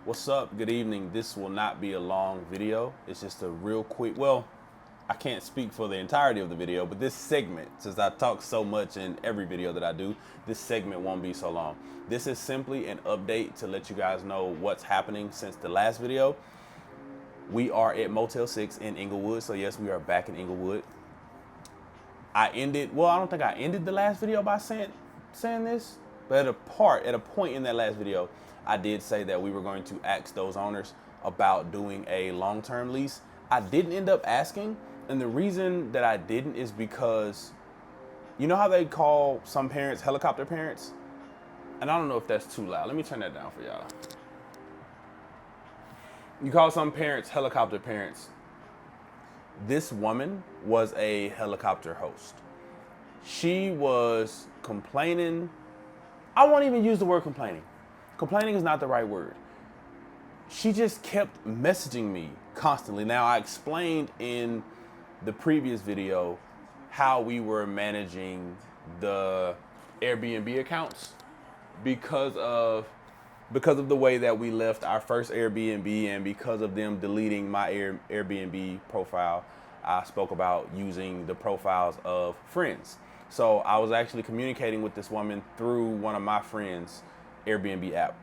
What's up? Good evening. This will not be a long video. It's just a real quick, well, I can't speak for the entirety of the video, but this segment, since I talk so much in every video that I do, this segment won't be so long. This is simply an update to let you guys know what's happening since the last video. We are at Motel 6 in Inglewood. So yes, we are back in Inglewood. I don't think I ended the last video by saying this, but at a point in that last video, I did say that we were going to ask those owners about doing a long-term lease. I didn't end up asking, and the reason that I didn't is because you know how they call some parents helicopter parents? And I don't know if that's too loud. Let me turn that down for y'all. You call some parents helicopter parents. This woman was a helicopter host. She was complaining. I won't even use the word complaining. Complaining is not the right word. She just kept messaging me constantly. Now, I explained in the previous video how we were managing the Airbnb accounts because of the way that we left our first Airbnb, and because of them deleting my Airbnb profile. I spoke about using the profiles of friends. So I was actually communicating with this woman through one of my friends' Airbnb app.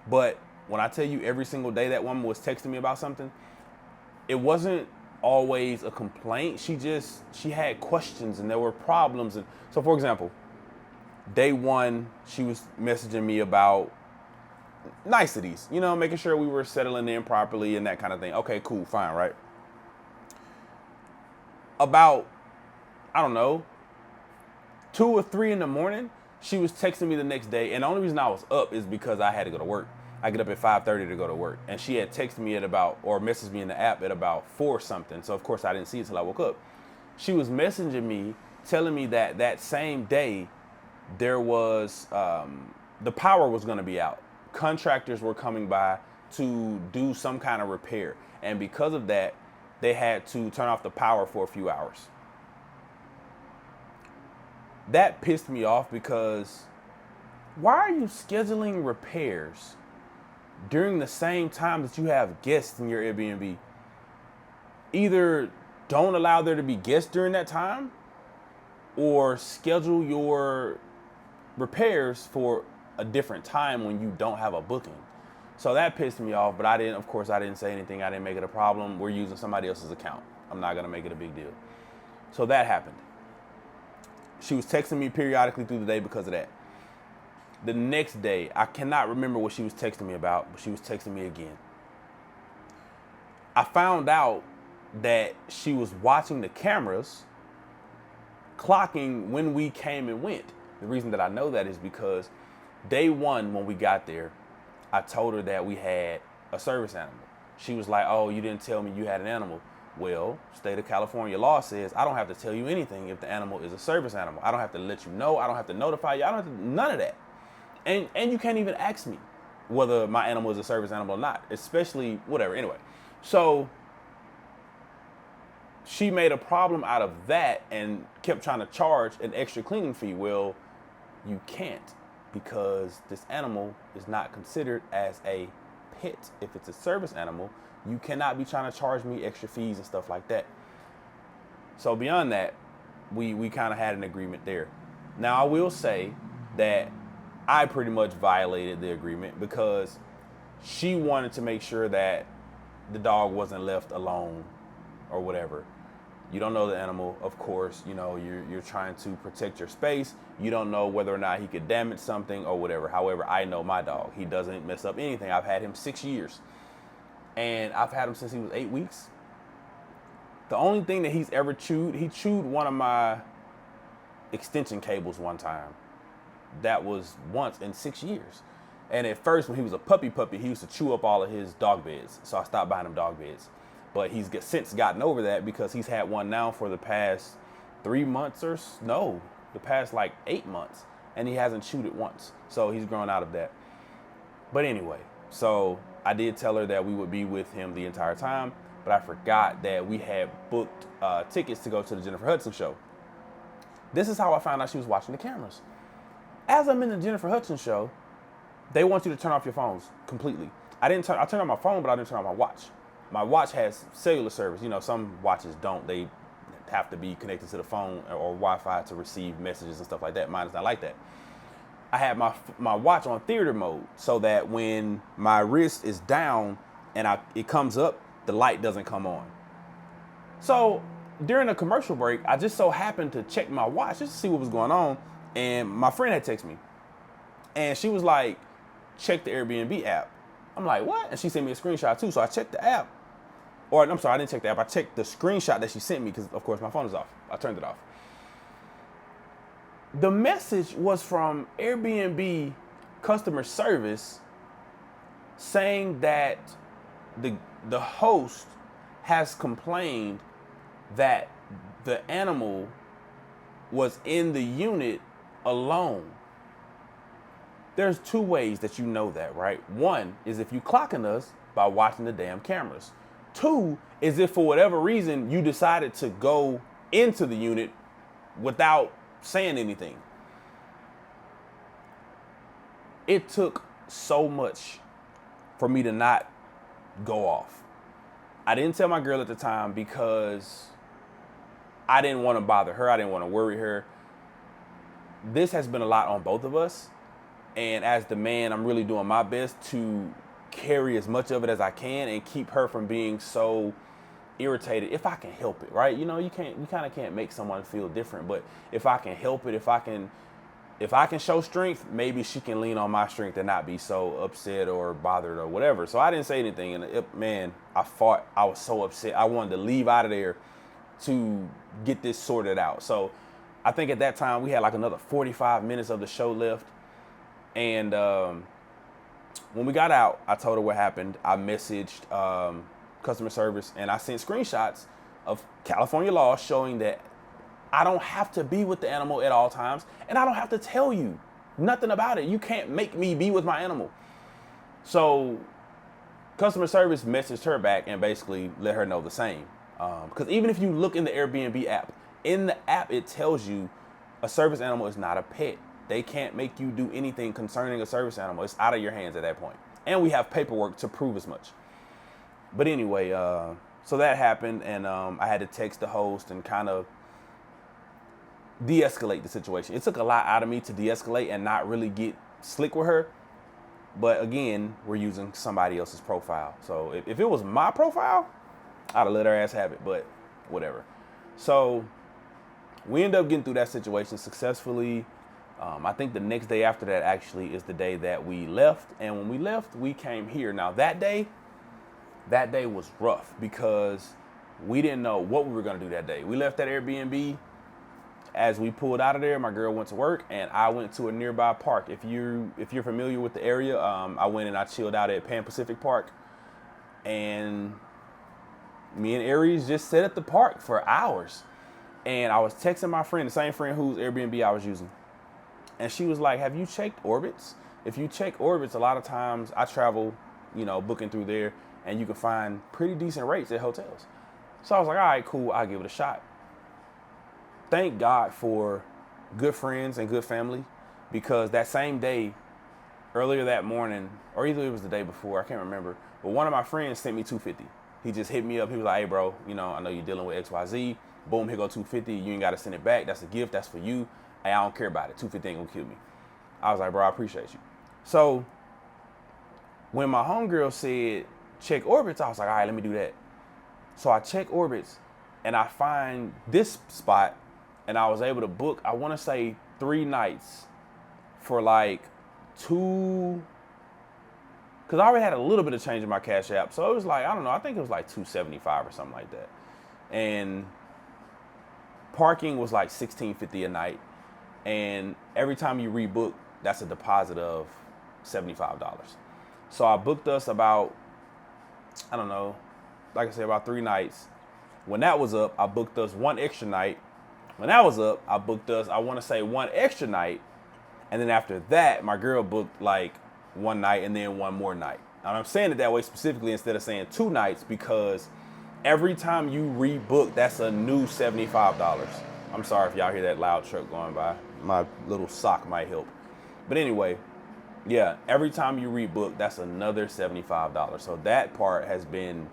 But when I tell you every single day that woman was texting me about something, it wasn't always a complaint. She had questions and there were problems. And so, for example, day one, she was messaging me about niceties, making sure we were settling in properly and that kind of thing. Okay, cool, fine, right? About, I don't know, 2 or 3 in the morning, she was texting me the next day. And the only reason I was up is because I had to go to work. I get up at 5:30 to go to work. And she had texted me messaged me in the app at about 4 something. So of course I didn't see it till I woke up. She was messaging me, telling me that same day there was, the power was gonna be out. Contractors were coming by to do some kind of repair. And because of that, they had to turn off the power for a few hours. That pissed me off because why are you scheduling repairs during the same time that you have guests in your Airbnb? Either don't allow there to be guests during that time, or schedule your repairs for a different time when you don't have a booking. So that pissed me off, but I didn't say anything. I didn't make it a problem. We're using somebody else's account. I'm not gonna make it a big deal. So that happened. She was texting me periodically through the day because of that. The next day, I cannot remember what she was texting me about, but she was texting me again. I found out that she was watching the cameras, clocking when we came and went. The reason that I know that is because day one, when we got there, I told her that we had a service animal. She was like, "Oh, you didn't tell me you had an animal." Well, state of California law says I don't have to tell you anything if the animal is a service animal. I don't have to let you know. I don't have to notify you. I don't have to, none of that. And you can't even ask me whether my animal is a service animal or not, especially whatever. Anyway, so she made a problem out of that and kept trying to charge an extra cleaning fee. Well, you can't, because this animal is not considered as a pet. If it's a service animal, you cannot be trying to charge me extra fees and stuff like that. So beyond that, we kind of had an agreement there. Now, I will say that I pretty much violated the agreement because she wanted to make sure that the dog wasn't left alone or whatever. You don't know the animal, of course. You're trying to protect your space. You don't know whether or not he could damage something or whatever. However, I know my dog. He doesn't mess up anything. I've had him 6 years. And I've had him since he was 8 weeks. The only thing that he's ever chewed, he chewed one of my extension cables one time. That was once in 6 years. And at first, when he was a puppy, he used to chew up all of his dog beds. So I stopped buying him dog beds. But he's since gotten over that because he's had one now for the past 3 months the past like 8 months. And he hasn't chewed it once. So he's grown out of that. But anyway, so I did tell her that we would be with him the entire time, but I forgot that we had booked tickets to go to the Jennifer Hudson show. This is how I found out she was watching the cameras. As I'm in the Jennifer Hudson show, they want you to turn off your phones completely. I turned on my phone, but I didn't turn on my watch. My watch has cellular service. You know, some watches don't. They have to be connected to the phone or Wi-Fi to receive messages and stuff like that. Mine is not like that. I had my watch on theater mode so that when my wrist is down and it comes up, the light doesn't come on. So during a commercial break, I just so happened to check my watch just to see what was going on. And my friend had texted me. And she was like, check the Airbnb app. I'm like, what? And she sent me a screenshot too. So I checked the app. Or I'm sorry, I didn't check the app. I checked the screenshot that she sent me because, of course, my phone is off. I turned it off. The message was from Airbnb customer service saying that the host has complained that the animal was in the unit alone. There's two ways that you know that, right? One is if you clocking us by watching the damn cameras. Two is if for whatever reason you decided to go into the unit without saying anything. It took so much for me to not go off. I didn't tell my girl at the time because I didn't want to bother her. I didn't want to worry her. This has been a lot on both of us. And as the man, I'm really doing my best to carry as much of it as I can and keep her from being so irritated if I can help it, right? You know, you kind of can't make someone feel different, but if I can help it, if I can show strength, maybe she can lean on my strength and not be so upset or bothered or whatever. So I didn't say anything, and man, I fought. I was so upset. I wanted to leave out of there to get this sorted out. So I think at that time we had like another 45 minutes of the show left, and when we got out, I told her what happened. I messaged customer service, and I sent screenshots of California law showing that I don't have to be with the animal at all times, and I don't have to tell you nothing about it. You can't make me be with my animal. So customer service messaged her back and basically let her know the same. Because even if you look in the Airbnb app, in the app it tells you a service animal is not a pet. They can't make you do anything concerning a service animal. It's out of your hands at that point. And we have paperwork to prove as much. But anyway, so that happened, and I had to text the host and kind of de-escalate the situation. It took a lot out of me to de-escalate and not really get slick with her. But again, we're using somebody else's profile. So if it was my profile, I'd have let her ass have it, but whatever. So we ended up getting through that situation successfully. I think the next day after that actually is the day that we left. And when we left, we came here. Now that day was rough because we didn't know what we were going to do that day. We left that Airbnb. As we pulled out of there, my girl went to work and I went to a nearby park. If you're familiar with the area, I went and I chilled out at Pan Pacific Park, and me and Aries just sat at the park for hours. And I was texting my friend, the same friend whose Airbnb I was using. And she was like, have you checked Orbitz? If you check Orbitz, a lot of times I travel, booking through there, and you can find pretty decent rates at hotels. So I was like, all right, cool, I'll give it a shot. Thank God for good friends and good family, because that same day, earlier that morning, or either it was the day before, I can't remember, but one of my friends sent me $250. He just hit me up. He was like, hey, bro, I know you're dealing with XYZ. Boom, here go $250. You ain't got to send it back. That's a gift. That's for you. Hey, I don't care about it. $250 ain't going to kill me. I was like, bro, I appreciate you. So when my homegirl said, check Orbitz, I was like, all right, let me do that. So I check Orbitz, and I find this spot, and I was able to book, I want to say 3 nights for like because I already had a little bit of change in my Cash App. So it was like, I don't know, I think it was like $275 or something like that. And parking was like $16.50 a night. And every time you rebook, that's a deposit of $75. So I booked us about, I don't know, like I said, about 3 nights. When that was up, I booked us 1 extra night. When that was up, I booked us, I want to say 1 extra night. And then after that, my girl booked like 1 night and then 1 more night. And I'm saying it that way specifically instead of saying 2 nights because every time you rebook, that's a new $75. I'm sorry if y'all hear that loud truck going by. My little sock might help. But anyway, Yeah, every time you rebook, that's another $75. So that part has been,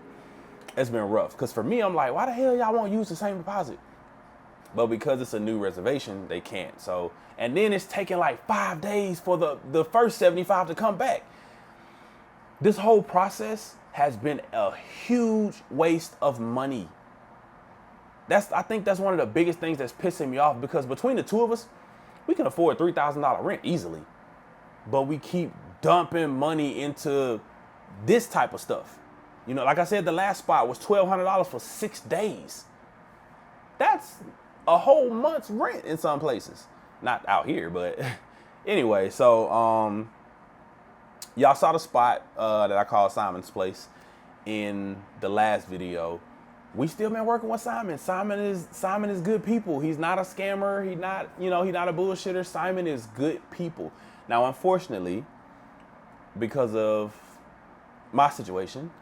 it's been rough. Because for me, I'm like, why the hell y'all won't use the same deposit? But because it's a new reservation, they can't. So, and then it's taking like 5 days for the first 75 to come back. This whole process has been a huge waste of money. I think that's one of the biggest things that's pissing me off, because between the two of us, we can afford $3,000 rent easily. But we keep dumping money into this type of stuff. You know, like I said, the last spot was $1,200 for 6 days. That's a whole month's rent in some places. Not out here, but anyway, so y'all saw the spot that I called Simon's Place in the last video. We still been working with Simon. Simon is good people. He's not a scammer. He's not a bullshitter. Simon is good people. Now, unfortunately, because of my situation,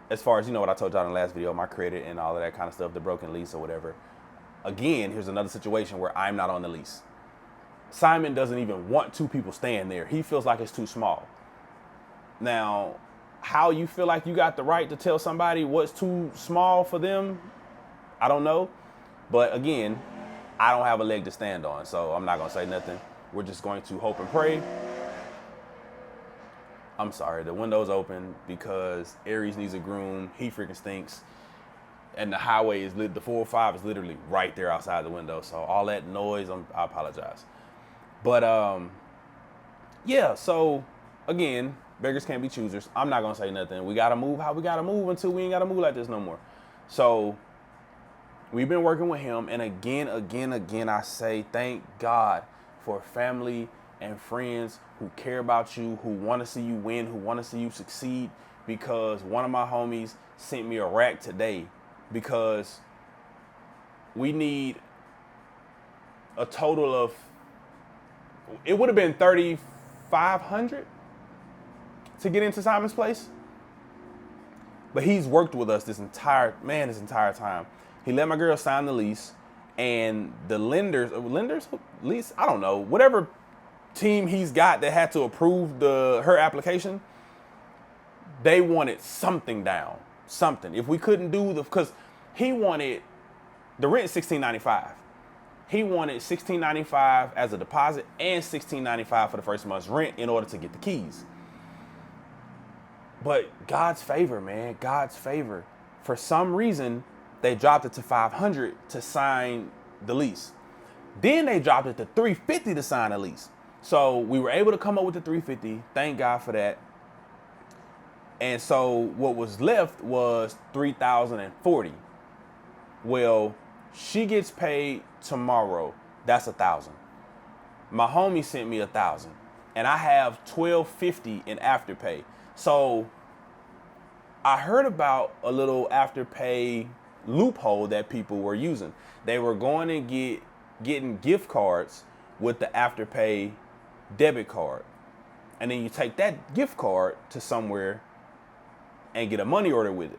as far as, you know, what I told y'all in the last video, my credit and all of that kind of stuff, the broken lease or whatever. Again, here's another situation where I'm not on the lease. Simon doesn't even want 2 people staying there. He feels like it's too small. Now, how you feel like you got the right to tell somebody what's too small for them, I don't know. But again, I don't have a leg to stand on, so I'm not going to say nothing. We're just going to hope and pray. I'm sorry, the window's open because Aries needs a groom. He freaking stinks. And the highway is the 405 is literally right there outside the window. So all that noise, I apologize. But yeah, so again, beggars can't be choosers. I'm not gonna say nothing. We gotta move how we gotta move until we ain't gotta move like this no more. So we've been working with him, and again, I say thank God for family and friends who care about you, who want to see you win, who want to see you succeed. Because one of my homies sent me a rack today, because we need a total of, it would have been $3,500 to get into Simon's Place. But he's worked with us this entire time. He let my girl sign the lease, and the lenders, lease, I don't know, whatever team he's got that had to approve her application, they wanted something down, something. If we couldn't do because he wanted, the rent is $1,695. He wanted $1,695 as a deposit and $1,695 for the first month's rent in order to get the keys. But God's favor, man, God's favor. For some reason, they dropped it to $500 to sign the lease. Then they dropped it to $350 to sign the lease. So we were able to come up with the $350. Thank God for that. And so what was left was $3,040. Well, she gets paid tomorrow. That's $1,000. My homie sent me $1,000, and I have $1,250 in Afterpay. So I heard about a little Afterpay loophole that people were using. They were going and getting gift cards with the Afterpay debit card, and then you take that gift card to somewhere and get a money order with it.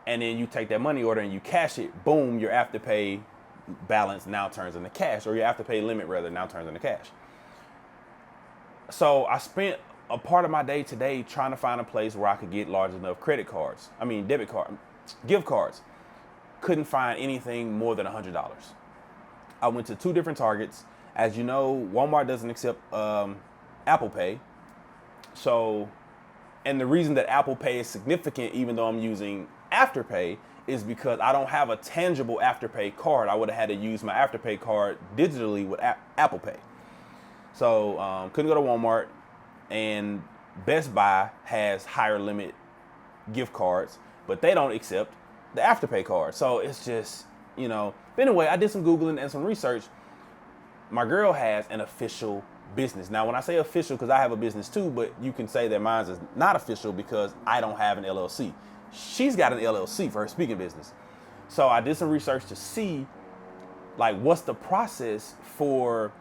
And then you take that money order and you cash it. Boom, your Afterpay balance now turns into cash, or your Afterpay limit rather now turns into cash. So I spent a part of my day today trying to find a place where I could get large enough gift cards. Couldn't find anything more than $100. I went to 2 different Targets. As you know, Walmart doesn't accept Apple Pay. So, and the reason that Apple Pay is significant, even though I'm using Afterpay, is because I don't have a tangible Afterpay card. I would have had to use my Afterpay card digitally with Apple Pay. So couldn't go to Walmart, and Best Buy has higher limit gift cards, but they don't accept the Afterpay card. So it's just, you know. But anyway, I did some Googling and some research. My girl has an official business. Now, when I say official, because I have a business too, but you can say that mine is not official because I don't have an LLC. She's got an LLC for her speaking business. So I did some research to see, like, what's the process for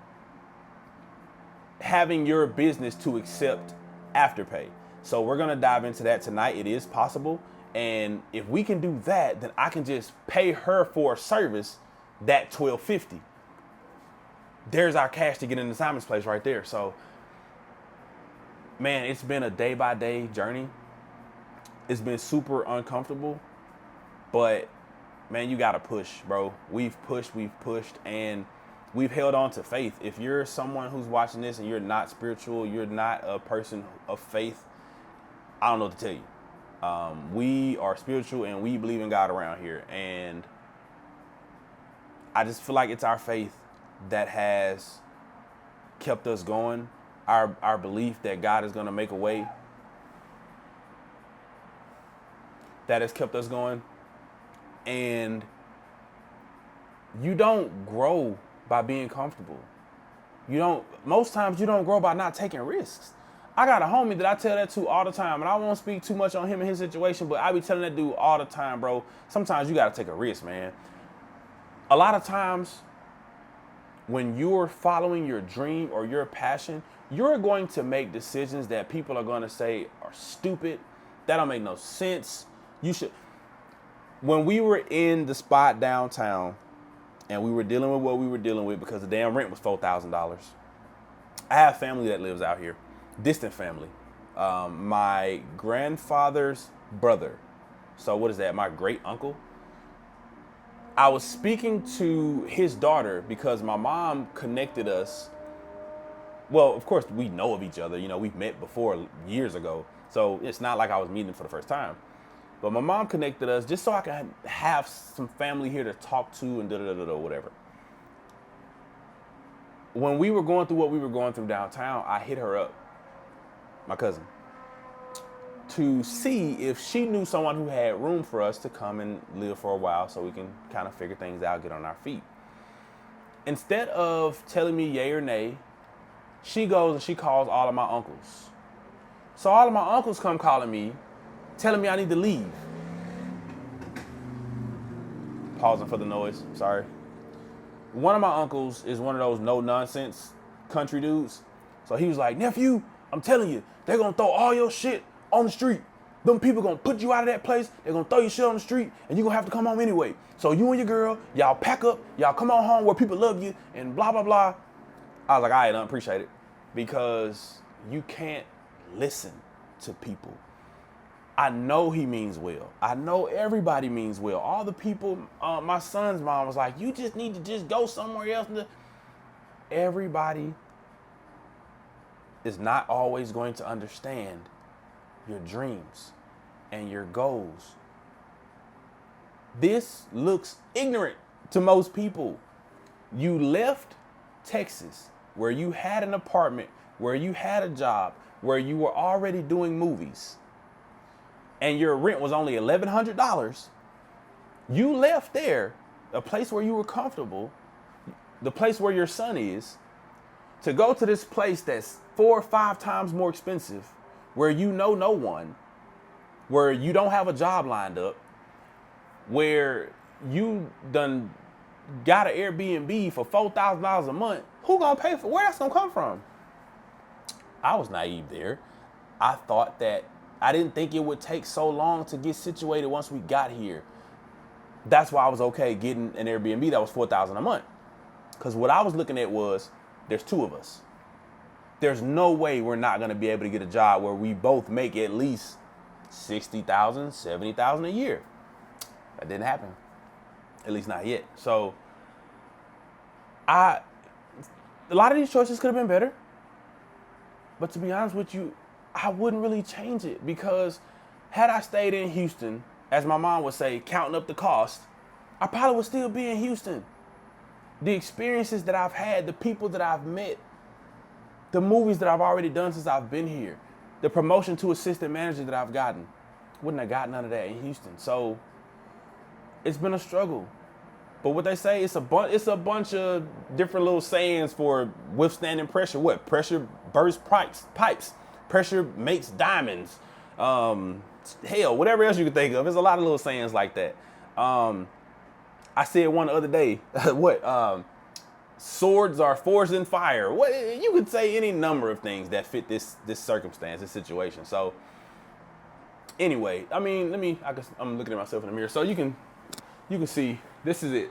having your business to accept Afterpay. So we're going to dive into that tonight. It is possible. And if we can do that, then I can just pay her for a service that $1,250. There's our cash to get into Simon's Place right there. So man, it's been a day by day journey. It's been super uncomfortable, but man, you gotta push, bro. We've pushed, and we've held on to faith. If you're someone who's watching this and you're not spiritual, you're not a person of faith, I don't know what to tell you. We are spiritual and we believe in God around here. And I just feel like it's our faith that has kept us going. Our belief that God is going to make a way, that has kept us going. And you don't grow by being comfortable. Most times you don't grow by not taking risks. I got a homie that I tell that to all the time, and I won't speak too much on him and his situation, but I be telling that dude all the time, bro, sometimes you got to take a risk, man. A lot of times when you're following your dream or your passion, you're going to make decisions that people are going to say are stupid. That don't make no sense. When we were in the spot downtown and we were dealing with what we were dealing with because the damn rent was $4,000. I have family that lives out here, distant family. My grandfather's brother. So what is that? My great uncle. I was speaking to his daughter because my mom connected us. Well, of course, we know of each other. You know, we've met before years ago. So it's not like I was meeting them for the first time. But my mom connected us just so I could have some family here to talk to and whatever. When we were going through what we were going through downtown, I hit her up, my cousin, to see if she knew someone who had room for us to come and live for a while so we can kind of figure things out, get on our feet. Instead of telling me yay or nay, she goes and she calls all of my uncles. So all of my uncles come calling me, telling me I need to leave. Pausing for the noise, sorry. One of my uncles is one of those no-nonsense country dudes. So he was like, nephew, I'm telling you, they're gonna throw all your shit on the street. Them people gonna put you out of that place, they're gonna throw your shit on the street, and you're gonna have to come home anyway. So you and your girl, y'all pack up, y'all come on home where people love you, and blah, blah, blah. I was like, all right, I appreciate it. Because you can't listen to people. I know he means well. I know everybody means well. All the people, my son's mom was like, you just need to just go somewhere else. Everybody is not always going to understand your dreams and your goals. This looks ignorant to most people. You left Texas, where you had an apartment, where you had a job, where you were already doing movies, and your rent was only $1,100, you left there, a place where you were comfortable, the place where your son is, to go to this place that's 4 or 5 times more expensive, where you know no one, where you don't have a job lined up, where you done got an Airbnb for $4,000 a month. Who gonna pay for? Where that's gonna come from? I was naive there. I didn't think it would take so long to get situated once we got here. That's why I was okay getting an Airbnb that was $4,000 a month. Because what I was looking at was, there's 2 of us. There's no way we're not gonna be able to get a job where we both make at least $60,000, $70,000 a year. That didn't happen. At least not yet. So a lot of these choices could have been better. But to be honest with you, I wouldn't really change it, because had I stayed in Houston, as my mom would say, counting up the cost, I probably would still be in Houston. The experiences that I've had, the people that I've met, the movies that I've already done since I've been here, the promotion to assistant manager that I've gotten, wouldn't have got none of that in Houston. So it's been a struggle. But what they say, it's a bunch of different little sayings for withstanding pressure. What? Pressure bursts pipes. Pressure makes diamonds. Hell, whatever else you can think of. There's a lot of little sayings like that. I said one the other day. What? Swords are forged in fire. What? You could say any number of things that fit this circumstance, this situation. So anyway, I mean, I'm looking at myself in the mirror, so you can see. This is it.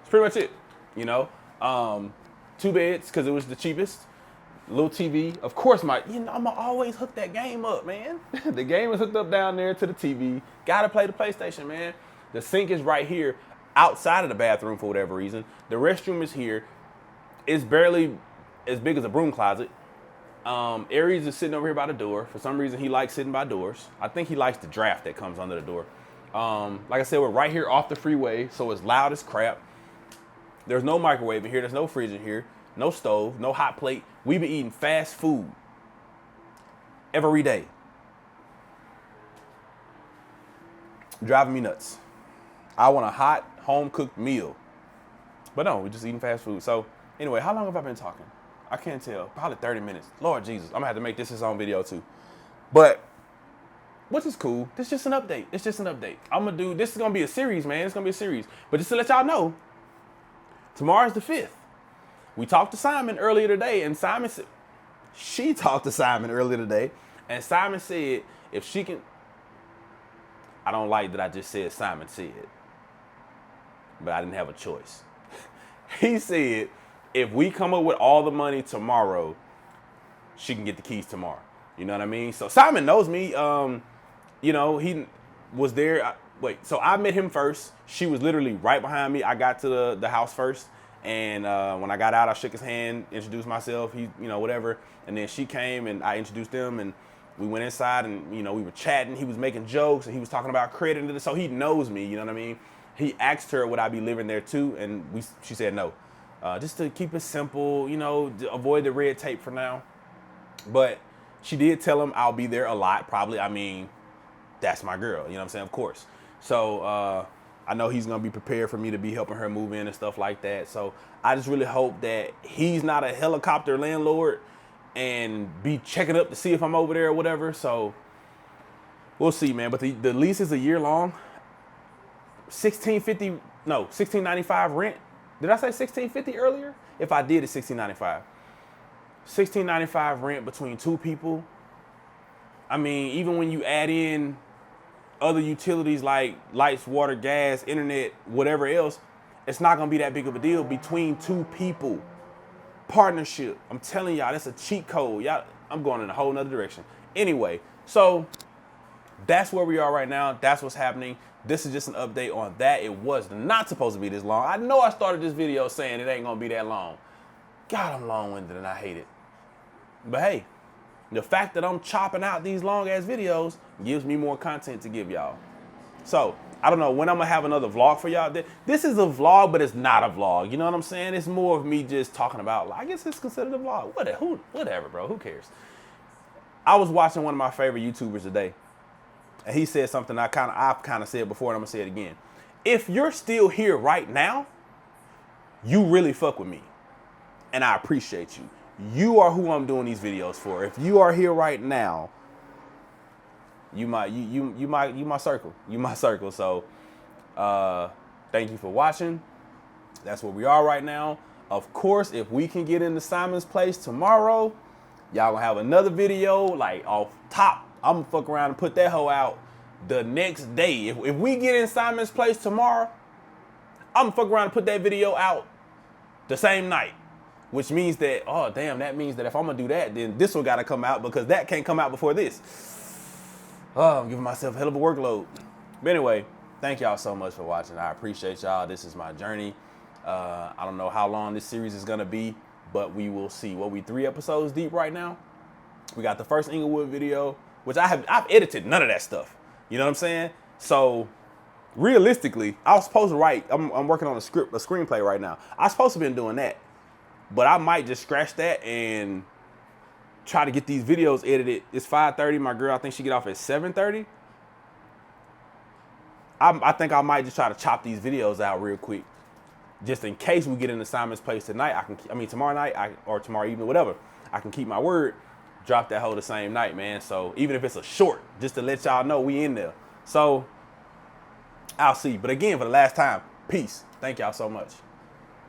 It's pretty much it, 2 beds, because it was the cheapest. Little TV. Of course, I'm gonna always hook that game up, man. The game is hooked up down there to the TV. Gotta play the PlayStation, man. The sink is right here outside of the bathroom for whatever reason. The restroom is here. It's barely as big as a broom closet. Aries is sitting over here by the door. For some reason, he likes sitting by doors. I think he likes the draft that comes under the door. Like I said, we're right here off the freeway, so it's loud as crap. There's no microwave in here. There's no fridge in here. No stove, no hot plate. We be eating fast food every day. Driving me nuts. I want a hot, home-cooked meal. But no, we're just eating fast food. So anyway, how long have I been talking? I can't tell. Probably 30 minutes. Lord Jesus, I'm gonna have to make this his own video too. But which is cool. This is just an update. It's just an update. This is gonna be a series, man. It's gonna be a series. But just to let y'all know, tomorrow's the 5th. We talked to Simon earlier today, and Simon said, she talked to Simon earlier today, and Simon said, if she can, I don't like that I just said Simon said, but I didn't have a choice. He said, if we come up with all the money tomorrow, she can get the keys tomorrow. You know what I mean? So Simon knows me. He was there. So I met him first. She was literally right behind me. I got to the house first. And when I got out, I shook his hand, introduced myself, whatever. And then she came and I introduced them and we went inside and, we were chatting. He was making jokes and he was talking about credit and so he knows me, you know what I mean? He asked her, would I be living there too? And she said no. Just to keep it simple, to avoid the red tape for now. But she did tell him I'll be there a lot, probably. I mean, that's my girl, you know what I'm saying? Of course. So, I know he's going to be prepared for me to be helping her move in and stuff like that. So I just really hope that he's not a helicopter landlord and be checking up to see if I'm over there or whatever. So we'll see, man. But the lease is a year long. $16.95 rent. Did I say $16.50 earlier? If I did, it's $16.95. $16.95 rent between two people. I mean, even when you add in other utilities like lights, water, gas, internet, whatever else, it's not gonna be that big of a deal between two people. Partnership. I'm telling y'all, that's a cheat code. Y'all, I'm going in a whole nother direction. Anyway, so that's where we are right now. That's what's happening. This is just an update on that. It was not supposed to be this long. I know I started this video saying it ain't gonna be that long. God, I'm long-winded and I hate it. But hey, the fact that I'm chopping out these long ass videos gives me more content to give y'all. So I don't know when I'm gonna have another vlog for y'all. This is a vlog, but it's not a vlog. You know what I'm saying? It's more of me just talking about, I guess it's considered a vlog. Whatever, bro, who cares? I was watching one of my favorite YouTubers today, and he said something I've kind of said before, and I'm gonna say it again. If you're still here right now, you really fuck with me, and I appreciate you. You are who I'm doing these videos for. If you are here right now, you my circle. You my circle. So thank you for watching. That's where we are right now. Of course, if we can get into Simon's place tomorrow, y'all gonna have another video like off top. I'm gonna fuck around and put that hoe out the next day. If we get in Simon's place tomorrow, I'm gonna fuck around and put that video out the same night. Which means that, oh, damn, that means that if I'm going to do that, then this one got to come out because that can't come out before this. Oh, I'm giving myself a hell of a workload. But anyway, thank y'all so much for watching. I appreciate y'all. This is my journey. I don't know how long this series is going to be, but we will see. We 3 episodes deep right now. We got the first Inglewood video, which I've edited none of that stuff. You know what I'm saying? So realistically, I was supposed to write, I'm working on a screenplay right now. I was supposed to have been doing that. But I might just scratch that and try to get these videos edited. It's 5:30. My girl, I think she get off at 7:30. I think I might just try to chop these videos out real quick. Just in case we get into Simon's place tonight. Tomorrow night or tomorrow evening, whatever. I can keep my word. Drop that hoe the same night, man. So even if it's a short, just to let y'all know we in there. So I'll see. But again, for the last time, peace. Thank y'all so much.